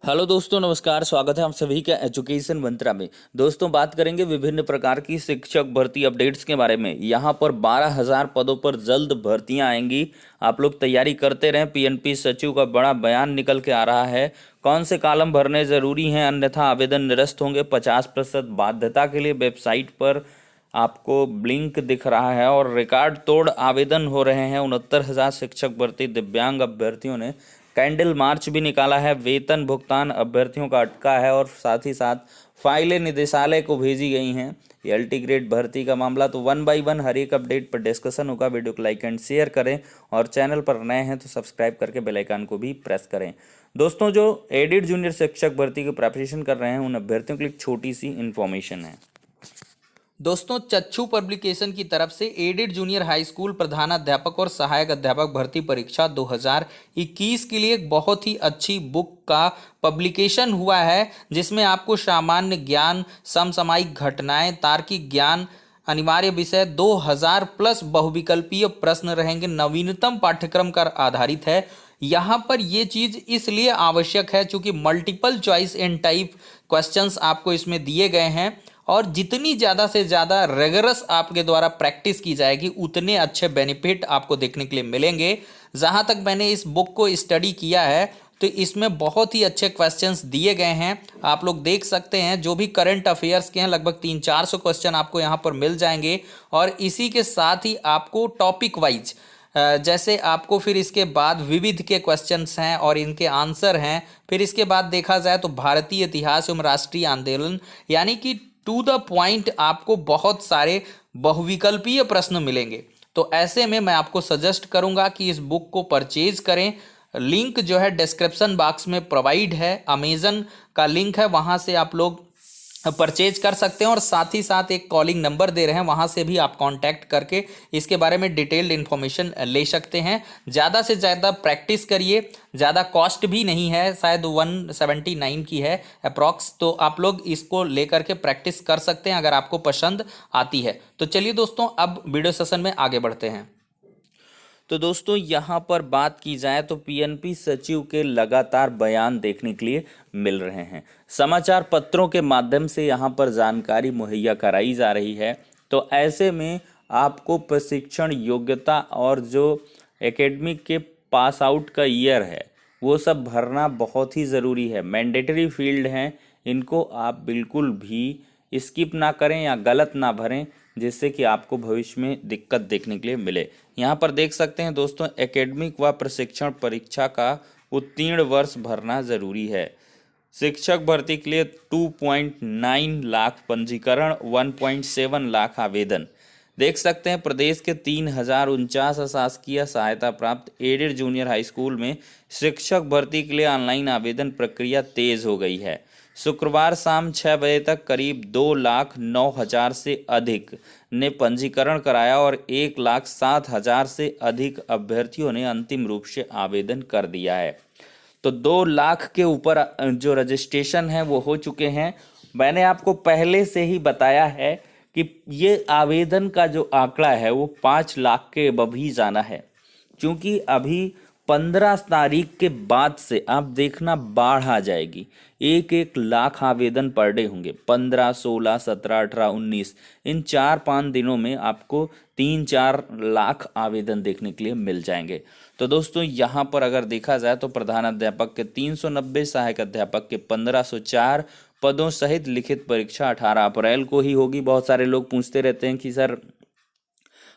Hello दोस्तों, नमस्कार। स्वागत है हम सभी का एजुकेशन मंत्रा में। दोस्तों, बात करेंगे विभिन्न प्रकार की शिक्षक भर्ती अपडेट्स के बारे में। यहाँ पर 12,000 पदों पर जल्द भर्तियां आएंगी। आप लोग तैयारी करते रहें। पीएनपी सचिव का बड़ा बयान निकल के आ रहा है। कौन से कॉलम भरने जरूरी हैं, अन्यथा आवेदन निरस्त होंगे। 50% बाध्यता के लिए वेबसाइट पर आपको लिंक दिख रहा है और रिकॉर्ड तोड़ आवेदन हो रहे हैं। 69,000 शिक्षक भर्ती दिव्यांग अभ्यर्थियों ने कैंडल मार्च भी निकाला है। वेतन भुगतान अभ्यर्थियों का अटका है और साथ ही साथ फाइलें निदेशालय को भेजी गई हैं। एलटी ग्रेड भर्ती का मामला तो 1 बाय 1 हर एक अपडेट पर डिस्कशन होगा। वीडियो को लाइक एंड शेयर करें और चैनल पर नए हैं तो सब्सक्राइब करके बेल आइकन को भी प्रेस करें। दोस्तों, जो एडिड जूनियर शिक्षक भर्ती की प्रिपरेशन कर रहे हैं उन अभ्यर्थियों के लिए छोटी सी इन्फॉर्मेशन है। दोस्तों, चच्चू पब्लिकेशन की तरफ से एडेड जूनियर हाई स्कूल प्रधानाध्यापक और सहायक अध्यापक भर्ती परीक्षा 2021 के लिए एक बहुत ही अच्छी बुक का पब्लिकेशन हुआ है, जिसमें आपको सामान्य ज्ञान, समसामयिक घटनाएं, तार्किक ज्ञान, अनिवार्य विषय 2000 प्लस बहुविकल्पीय प्रश्न रहेंगे। नवीनतम पाठ्यक्रम पर आधारित है। यहाँ पर ये चीज़ इसलिए आवश्यक है क्योंकि multiple choice and type questions आपको इसमें दिए गए हैं और जितनी ज़्यादा से ज़्यादा रेगरस आपके द्वारा प्रैक्टिस की जाएगी उतने अच्छे बेनिफिट आपको देखने के लिए मिलेंगे। जहाँ तक मैंने इस बुक को स्टडी किया है तो इसमें बहुत ही अच्छे क्वेश्चंस दिए गए हैं। आप लोग देख सकते हैं, जो भी करंट अफेयर्स के हैं लगभग 300-400 क्वेश्चन आपको यहाँ पर मिल जाएंगे। और इसी के साथ ही आपको टॉपिक वाइज जैसे आपको फिर इसके बाद विविध के क्वेश्चंस हैं और इनके आंसर हैं। फिर इसके बाद देखा जाए तो भारतीय इतिहास एवं राष्ट्रीय आंदोलन, यानी कि टू द पॉइंट आपको बहुत सारे बहुविकल्पीय प्रश्न मिलेंगे। तो ऐसे में मैं आपको सजेस्ट करूंगा कि इस बुक को परचेज करें। लिंक जो है डिस्क्रिप्शन बॉक्स में प्रोवाइड है। अमेजन का लिंक है, वहां से आप लोग परचेज कर सकते हैं और साथ ही साथ एक कॉलिंग नंबर दे रहे हैं, वहां से भी आप कांटेक्ट करके इसके बारे में डिटेल्ड इन्फॉर्मेशन ले सकते हैं। ज़्यादा से ज़्यादा प्रैक्टिस करिए। ज़्यादा कॉस्ट भी नहीं है, शायद 179 की है अप्रॉक्स। तो आप लोग इसको लेकर के प्रैक्टिस कर सकते हैं अगर आपको पसंद आती है। तो चलिए दोस्तों, अब वीडियो सेशन में आगे बढ़ते हैं। तो दोस्तों, यहाँ पर बात की जाए तो पीएनपी सचिव के लगातार बयान देखने के लिए मिल रहे हैं। समाचार पत्रों के माध्यम से यहाँ पर जानकारी मुहैया कराई जा रही है। तो ऐसे में आपको प्रशिक्षण योग्यता और जो एकेडमिक के पास आउट का ईयर है वो सब भरना बहुत ही ज़रूरी है। मैंडेटरी फील्ड हैं, इनको आप बिल्कुल भी स्किप ना करें या गलत ना भरें, जिससे कि आपको भविष्य में दिक्कत देखने के लिए मिले। यहाँ पर देख सकते हैं दोस्तों, एकेडमिक व प्रशिक्षण परीक्षा का उत्तीर्ण वर्ष भरना ज़रूरी है। शिक्षक भर्ती के लिए 2.9 लाख पंजीकरण, 1.7 लाख आवेदन। देख सकते हैं, प्रदेश के 3,049 अशासकीय सहायता प्राप्त एडेड जूनियर हाई स्कूल में शिक्षक भर्ती के लिए ऑनलाइन आवेदन प्रक्रिया तेज हो गई है। शुक्रवार शाम 6 बजे तक करीब 2,09,000 से अधिक ने पंजीकरण कराया और 1,07,000 से अधिक अभ्यर्थियों ने अंतिम रूप से आवेदन कर दिया है। तो 2 लाख के ऊपर जो रजिस्ट्रेशन है वो हो चुके हैं। मैंने आपको पहले से ही बताया है कि ये आवेदन का जो आंकड़ा है वो 5 लाख के अबव ही जाना है, क्योंकि अभी 15 तारीख के बाद से आप देखना बाढ़ आ जाएगी। 1-1 लाख आवेदन पर डे होंगे। 15, 16, 17, 18, 19 इन 4-5 दिनों में आपको 3-4 लाख आवेदन देखने के लिए मिल जाएंगे। तो दोस्तों, यहाँ पर अगर देखा जाए तो प्रधानाध्यापक के 390, सहायक अध्यापक के 1504 पदों सहित लिखित परीक्षा 18 अप्रैल को ही होगी। बहुत सारे लोग पूछते रहते हैं कि सर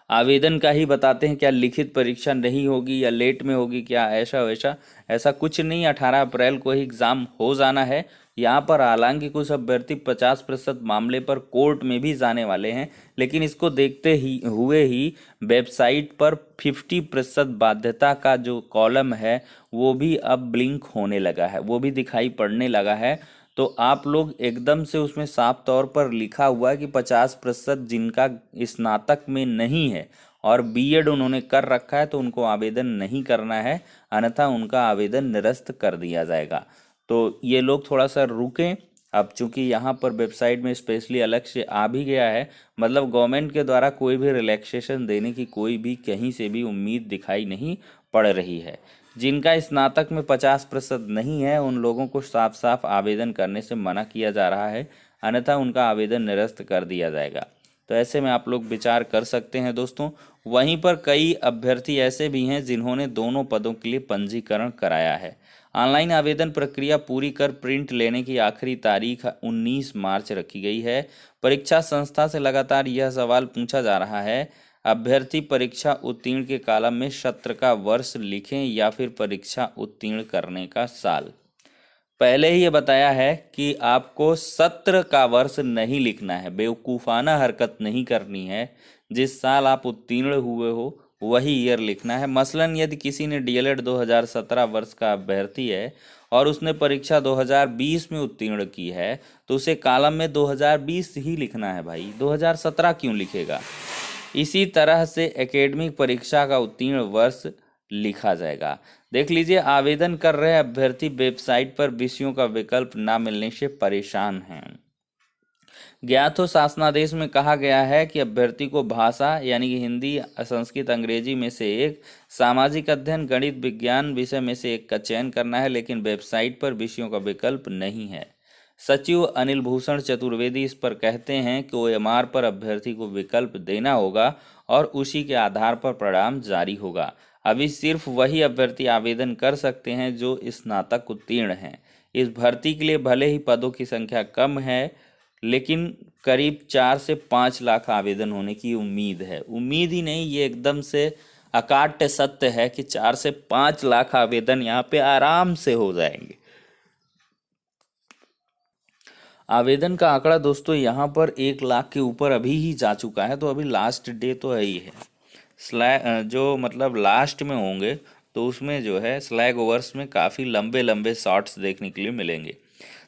आवेदन का ही बताते हैं, क्या लिखित परीक्षा नहीं होगी या लेट में होगी, क्या ऐसा वैसा? ऐसा कुछ नहीं, 18 अप्रैल को ही एग्ज़ाम हो जाना है। यहाँ पर हालांकि कुछ अभ्यर्थी 50% मामले पर कोर्ट में भी जाने वाले हैं, लेकिन इसको देखते ही हुए ही वेबसाइट पर 50% बाध्यता का जो कॉलम है वो भी अब ब्लिंक होने लगा है, वो भी दिखाई पड़ने लगा है। तो आप लोग एकदम से उसमें साफ तौर पर लिखा हुआ है कि 50% जिनका स्नातक में नहीं है और बीएड उन्होंने कर रखा है तो उनको आवेदन नहीं करना है, अन्यथा उनका आवेदन निरस्त कर दिया जाएगा। तो ये लोग थोड़ा सा रुकें। अब चूंकि यहाँ पर वेबसाइट में स्पेशली अलग से आ भी गया है, मतलब गवर्नमेंट के द्वारा कोई भी रिलैक्सेशन देने की कोई भी कहीं से भी उम्मीद दिखाई नहीं पड़ रही है। जिनका स्नातक में 50% नहीं है उन लोगों को साफ साफ आवेदन करने से मना किया जा रहा है, अन्यथा उनका आवेदन निरस्त कर दिया जाएगा। तो ऐसे में आप लोग विचार कर सकते हैं दोस्तों। वहीं पर कई अभ्यर्थी ऐसे भी हैं जिन्होंने दोनों पदों के लिए पंजीकरण कराया है। ऑनलाइन आवेदन प्रक्रिया पूरी कर प्रिंट लेने की आखिरी तारीख 19 मार्च रखी गई है। परीक्षा संस्था से लगातार यह सवाल पूछा जा रहा है, अभ्यर्थी परीक्षा उत्तीर्ण के कॉलम में सत्र का वर्ष लिखें या फिर परीक्षा उत्तीर्ण करने का साल। पहले ही ये बताया है कि आपको सत्र का वर्ष नहीं लिखना है, बेवकूफ़ाना हरकत नहीं करनी है। जिस साल आप उत्तीर्ण हुए हो वही ईयर लिखना है। मसलन यदि किसी ने डीएलएड 2017 वर्ष का अभ्यर्थी है और उसने परीक्षा 2020 में उत्तीर्ण की है तो उसे कॉलम में 2020 ही लिखना है भाई, 2017 क्यों लिखेगा। इसी तरह से एकेडमिक परीक्षा का उत्तीर्ण वर्ष लिखा जाएगा। देख लीजिए, आवेदन कर रहे अभ्यर्थी वेबसाइट पर विषयों का विकल्प ना मिलने से परेशान हैं। ज्ञात हो शासनादेश में कहा गया है कि अभ्यर्थी को भाषा यानी कि हिंदी, संस्कृत, अंग्रेजी में से एक, सामाजिक अध्ययन, गणित, विज्ञान विषय में से एक का चयन करना है, लेकिन वेबसाइट पर विषयों का विकल्प नहीं है। सचिव अनिल भूषण चतुर्वेदी इस पर कहते हैं कि ओएमआर पर अभ्यर्थी को विकल्प देना होगा और उसी के आधार पर परिणाम जारी होगा। अभी सिर्फ वही अभ्यर्थी आवेदन कर सकते हैं जो स्नातक उत्तीर्ण हैं। इस भर्ती के लिए भले ही पदों की संख्या कम है, लेकिन करीब 4 से 5 लाख आवेदन होने की उम्मीद है। उम्मीद ही नहीं, ये एकदम से अकाट्य सत्य है कि 4 से 5 लाख आवेदन यहाँ पे आराम से हो जाएंगे। आवेदन का आंकड़ा दोस्तों यहाँ पर 1 लाख के ऊपर अभी ही जा चुका है, तो अभी लास्ट डे तो है ही है। जो मतलब लास्ट में होंगे तो उसमें जो है स्लैग ओवर्स में काफ़ी लंबे लंबे शॉट्स देखने के लिए मिलेंगे।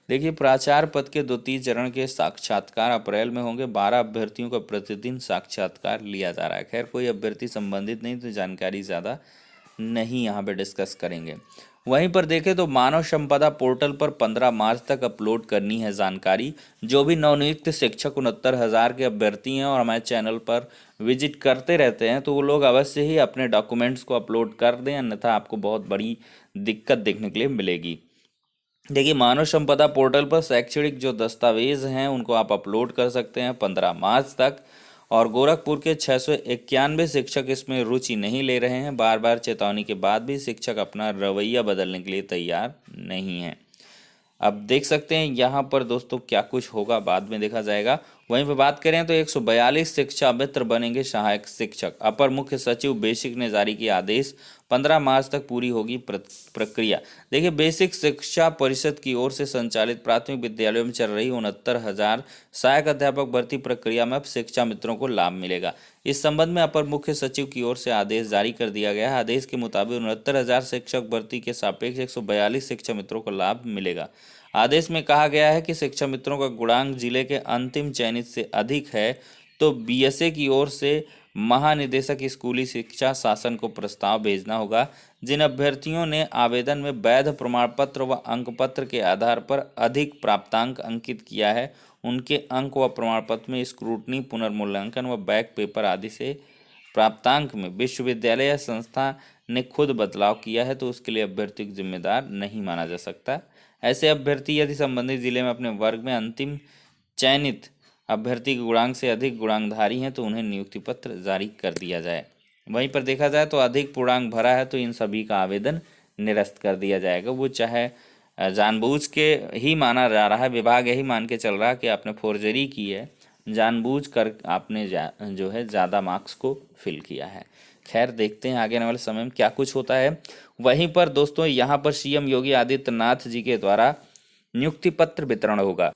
देखिए, प्राचार्य पद के 2-3 चरण के साक्षात्कार अप्रैल में होंगे। 12 अभ्यर्थियों का प्रतिदिन साक्षात्कार लिया जा रहा है। खैर, कोई अभ्यर्थी संबंधित नहीं तो जानकारी ज़्यादा नहीं यहाँ पे डिस्कस करेंगे। वहीं पर देखें तो मानव संपदा पोर्टल पर 15 मार्च तक अपलोड करनी है जानकारी। जो भी नवनियुक्त शिक्षक 69,000 के अभ्यर्थी हैं और हमारे चैनल पर विजिट करते रहते हैं तो वो लोग अवश्य ही अपने डॉक्यूमेंट्स को अपलोड कर दें, अन्यथा आपको बहुत बड़ी दिक्कत देखने के लिए मिलेगी। देखिए, मानव संपदा पोर्टल पर शैक्षणिक जो दस्तावेज हैं उनको आप अपलोड कर सकते हैं 15 मार्च तक। और गोरखपुर के 691 शिक्षक इसमें रुचि नहीं ले रहे हैं। बार बार चेतावनी के बाद भी शिक्षक अपना रवैया बदलने के लिए तैयार नहीं हैं। अब देख सकते हैं यहाँ पर दोस्तों क्या कुछ होगा, बाद में देखा जाएगा। वहीं पर बात करें तो 142 शिक्षा मित्र बनेंगे सहायक शिक्षक। अपर मुख्य सचिव बेसिक ने जारी किया आदेश, 15 मार्च तक पूरी होगी प्रक्रिया। देखिए, बेसिक शिक्षा परिषद की ओर से संचालित प्राथमिक विद्यालयों में चल रही 69,000 सहायक अध्यापक भर्ती प्रक्रिया में अब शिक्षा मित्रों को लाभ मिलेगा। इस संबंध में अपर मुख्य सचिव की ओर से आदेश जारी कर दिया गया है। आदेश के मुताबिक 69,000 शिक्षक भर्ती के सापेक्ष 142 शिक्षा मित्रों को लाभ मिलेगा। आदेश में कहा गया है कि शिक्षा मित्रों का गुणांक जिले के अंतिम चयनित से अधिक है तो बीएसए की ओर से महानिदेशक स्कूली शिक्षा शासन को प्रस्ताव भेजना होगा। जिन अभ्यर्थियों ने आवेदन में वैध प्रमाण पत्र व अंक पत्र के आधार पर अधिक प्राप्तांक अंकित किया है उनके अंक व प्रमाण पत्र में स्क्रूटनी, पुनर्मूल्यांकन व बैक पेपर आदि से प्राप्तांक में विश्वविद्यालय या संस्था ने खुद बदलाव किया है तो उसके लिए अभ्यर्थी को जिम्मेदार नहीं माना जा सकता। ऐसे अभ्यर्थी यदि संबंधित जिले में अपने वर्ग में अंतिम चयनित अभ्यर्थी के गुणांक से अधिक गुणांकधारी हैं तो उन्हें नियुक्ति पत्र जारी कर दिया जाए। वहीं पर देखा जाए तो अधिक पूर्णांक भरा है तो इन सभी का आवेदन निरस्त कर दिया जाएगा। वो चाहे जानबूझ के ही माना जा रहा है, विभाग यही मान के चल रहा है कि आपने फोर्जरी की है, जानबूझ कर आपने जो है ज़्यादा मार्क्स को फिल किया है। खैर, देखते हैं आगे आने वाले समय में क्या कुछ होता है। वहीं पर दोस्तों यहाँ पर सीएम योगी आदित्यनाथ जी के द्वारा नियुक्ति पत्र वितरण होगा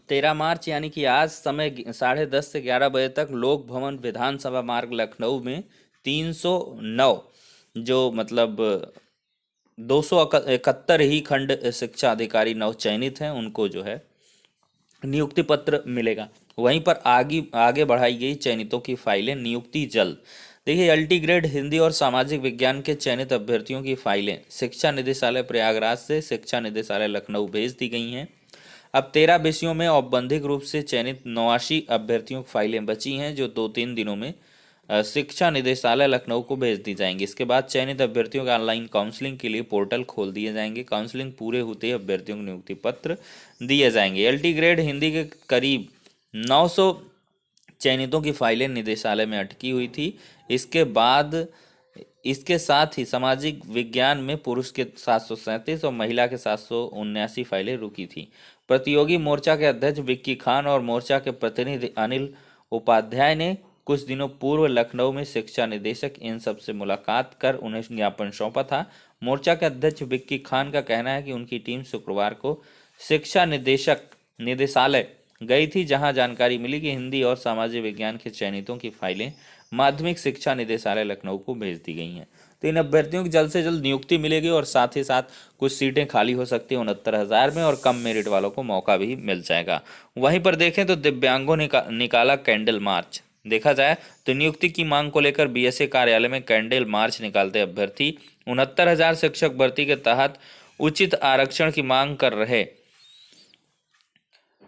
13 मार्च यानी कि आज समय 10:30 से 11 बजे तक लोक भवन विधानसभा मार्ग लखनऊ में 309 जो मतलब 271 ही खंड शिक्षा अधिकारी नव चयनित हैं उनको जो है नियुक्ति पत्र मिलेगा। वहीं पर आगे बढ़ाई गई चयनितों की फाइलें नियुक्ति जल्द। देखिए, अल्टी ग्रेड हिंदी और सामाजिक विज्ञान के चयनित अभ्यर्थियों की फाइलें शिक्षा निदेशालय प्रयागराज से शिक्षा निदेशालय लखनऊ भेज दी गई हैं। अब 13 विषयों में औपबंधिक रूप से चयनित 89 अभ्यर्थियों की फाइलें बची हैं जो 2-3 दिनों में शिक्षा निदेशालय लखनऊ को भेज दी जाएंगी। इसके बाद चयनित अभ्यर्थियों का ऑनलाइन काउंसलिंग के लिए पोर्टल खोल दिए जाएंगे। काउंसलिंग पूरे होते ही अभ्यर्थियों को नियुक्ति पत्र दिए जाएंगे। एलटी ग्रेड हिंदी के करीब 900 चयनितों की फाइलें निदेशालय में अटकी हुई थी। इसके साथ ही सामाजिक विज्ञान में पुरुष के 737 और महिला के 779 फाइलें रुकी थी। प्रतियोगी मोर्चा के अध्यक्ष विक्की खान और मोर्चा के प्रतिनिधि अनिल उपाध्याय ने कुछ दिनों पूर्व लखनऊ में शिक्षा निदेशक इन सब से मुलाकात कर उन्हें ज्ञापन सौंपा था। मोर्चा के अध्यक्ष विक्की खान का कहना है कि उनकी टीम शुक्रवार को शिक्षा निदेशालय गई थी, जहां जानकारी मिली कि हिंदी और सामाजिक विज्ञान के चयनितों की फाइलें माध्यमिक शिक्षा निदेशालय लखनऊ को भेज दी गई हैं। तो इन अभ्यर्थियों की जल्द से जल्द नियुक्ति मिलेगी और साथ ही साथ कुछ सीटें खाली हो सकती हैं 69,000 में, और कम मेरिट वालों को मौका भी मिल जाएगा। वहीं पर देखें तो दिव्यांगों ने निकाला कैंडल मार्च। देखा जाए तो नियुक्ति की मांग को लेकर बीएसए कार्यालय में कैंडल मार्च निकालते अभ्यर्थी 69,000 शिक्षक भर्ती के तहत उचित आरक्षण की मांग कर रहे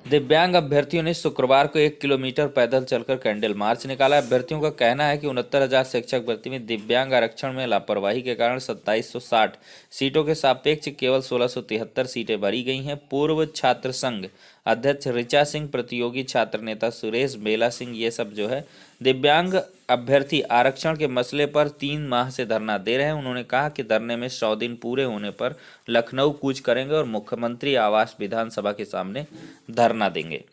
दिव्यांग अभ्यर्थियों ने शुक्रवार को 1 किलोमीटर पैदल चलकर कैंडल मार्च निकाला। अभ्यर्थियों का कहना है कि 69,000 शिक्षक भर्ती में दिव्यांग आरक्षण में लापरवाही के कारण 2760 सीटों के सापेक्ष केवल 1673 सीटें भरी गई हैं। पूर्व छात्र संघ अध्यक्ष ऋचा सिंह, प्रतियोगी छात्र नेता सुरेश बेला सिंह, ये सब जो है दिव्यांग अभ्यर्थी आरक्षण के मसले पर 3 माह से धरना दे रहे हैं। उन्होंने कहा कि धरने में 100 दिन पूरे होने पर लखनऊ कूच करेंगे और मुख्यमंत्री आवास विधानसभा के सामने धरना देंगे।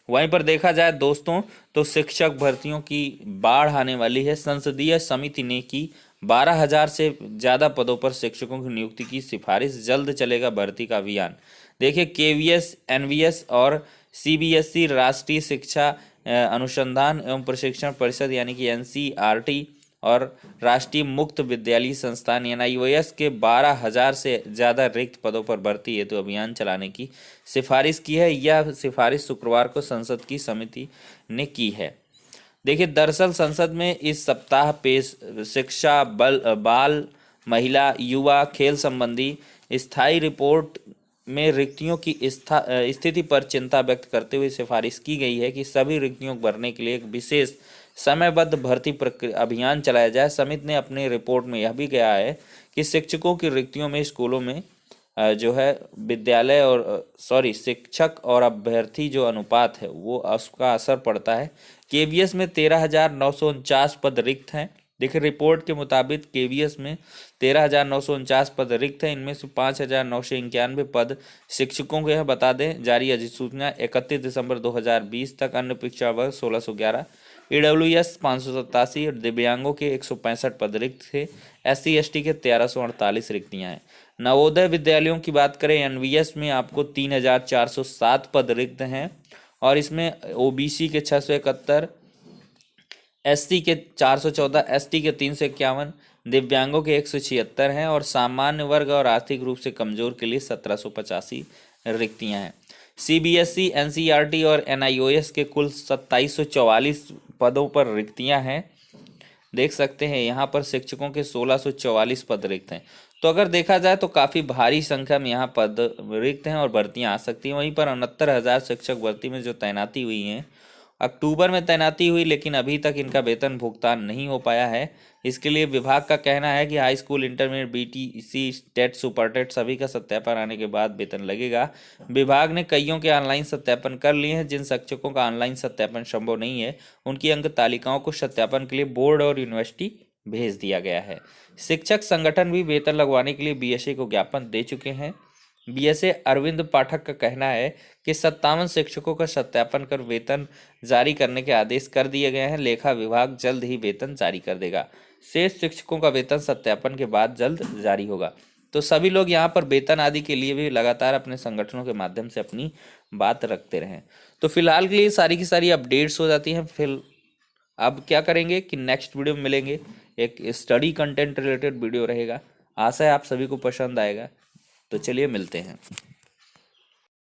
वहीं पर देखा जाए दोस्तों तो शिक्षक भर्तियों की बाढ़ आने वाली है। संसदीय समिति ने की 12,000 से ज़्यादा पदों पर शिक्षकों की नियुक्ति की सिफारिश। जल्द चलेगा भर्ती का अभियान। देखिए, केवीएस, एनवीएस और सीबीएसई राष्ट्रीय शिक्षा अनुसंधान एवं प्रशिक्षण परिषद यानी कि एनसीईआरटी और राष्ट्रीय मुक्त विद्यालयी संस्थान एनआईओएस के 12,000 से ज़्यादा रिक्त पदों पर भर्ती हेतु अभियान चलाने की सिफारिश की है। यह सिफारिश शुक्रवार को संसद की समिति ने की है। देखिए, दरअसल संसद में इस सप्ताह पेश शिक्षा, बाल, महिला, युवा, खेल संबंधी स्थायी रिपोर्ट में रिक्तियों की स्थिति पर चिंता व्यक्त करते हुए सिफारिश की गई है कि सभी रिक्तियों को भरने के लिए एक विशेष समयबद्ध भर्ती प्रक्रिया अभियान चलाया जाए। समिति ने अपनी रिपोर्ट में यह भी कहा है कि शिक्षकों की रिक्तियों में स्कूलों में जो है शिक्षक और अभ्यर्थी जो अनुपात है वो उसका असर पड़ता है। केवीएस में 13,949 पद रिक्त हैं। देखिए, रिपोर्ट के मुताबिक केवीएस में 13,949 पद रिक्त हैं। इनमें से 5,991 पद शिक्षकों के हैं। बता दें, जारी अधिसूचना 31 दिसंबर 2020 तक। अन्य पिछड़ा वर्ग 1611, ईडब्ल्यूएस 587 और दिव्यांगों के 165 पद रिक्त थे। एससी एसटी के 1348 रिक्तियां हैं। नवोदय विद्यालयों की बात करें, एनवीएस में आपको 3,407 पद रिक्त हैं और इसमें ओबीसी के 671, एससी के 414, एसटी के 351, दिव्यांगों के 176 हैं और सामान्य वर्ग और आर्थिक रूप से कमजोर के लिए 1785 रिक्तियां हैं। सीबीएसई, एनसीईआरटी और एनआईओएस के कुल 2744 पदों पर रिक्तियां हैं। देख सकते हैं यहाँ पर शिक्षकों के 1644 पद रिक्त हैं। तो अगर देखा जाए तो काफ़ी भारी संख्या में यहाँ पद रिक्त हैं और भर्तियाँ आ सकती हैं। वहीं पर 69,000 शिक्षक भर्ती में जो तैनाती हुई हैं, अक्टूबर में तैनाती हुई, लेकिन अभी तक इनका वेतन भुगतान नहीं हो पाया है। इसके लिए विभाग का कहना है कि high school, intermediate, BTC, TET, super TET सभी का सत्यापन आने के बाद वेतन लगेगा। विभाग ने कईयों के ऑनलाइन सत्यापन कर लिए हैं। जिन शिक्षकों का ऑनलाइन सत्यापन संभव नहीं है उनकी अंक तालिकाओं को सत्यापन के लिए बोर्ड और यूनिवर्सिटी भेज दिया गया है। शिक्षक संगठन भी वेतन लगवाने के लिए बीएसए को ज्ञापन दे चुके हैं। बीएसए अरविंद पाठक का कहना है कि 57 शिक्षकों का सत्यापन कर वेतन जारी करने के आदेश कर दिए गए हैं। लेखा विभाग जल्द ही वेतन जारी कर देगा। शेष शिक्षकों का वेतन सत्यापन के बाद जल्द जारी होगा। तो सभी लोग यहाँ पर वेतन आदि के लिए भी लगातार अपने संगठनों के माध्यम से अपनी बात रखते रहें। तो फिलहाल के लिए सारी की सारी अपडेट्स हो जाती हैं। फिर अब क्या करेंगे कि नेक्स्ट वीडियो में मिलेंगे, एक स्टडी कंटेंट रिलेटेड वीडियो रहेगा। आशा है आप सभी को पसंद आएगा। तो चलिए मिलते हैं।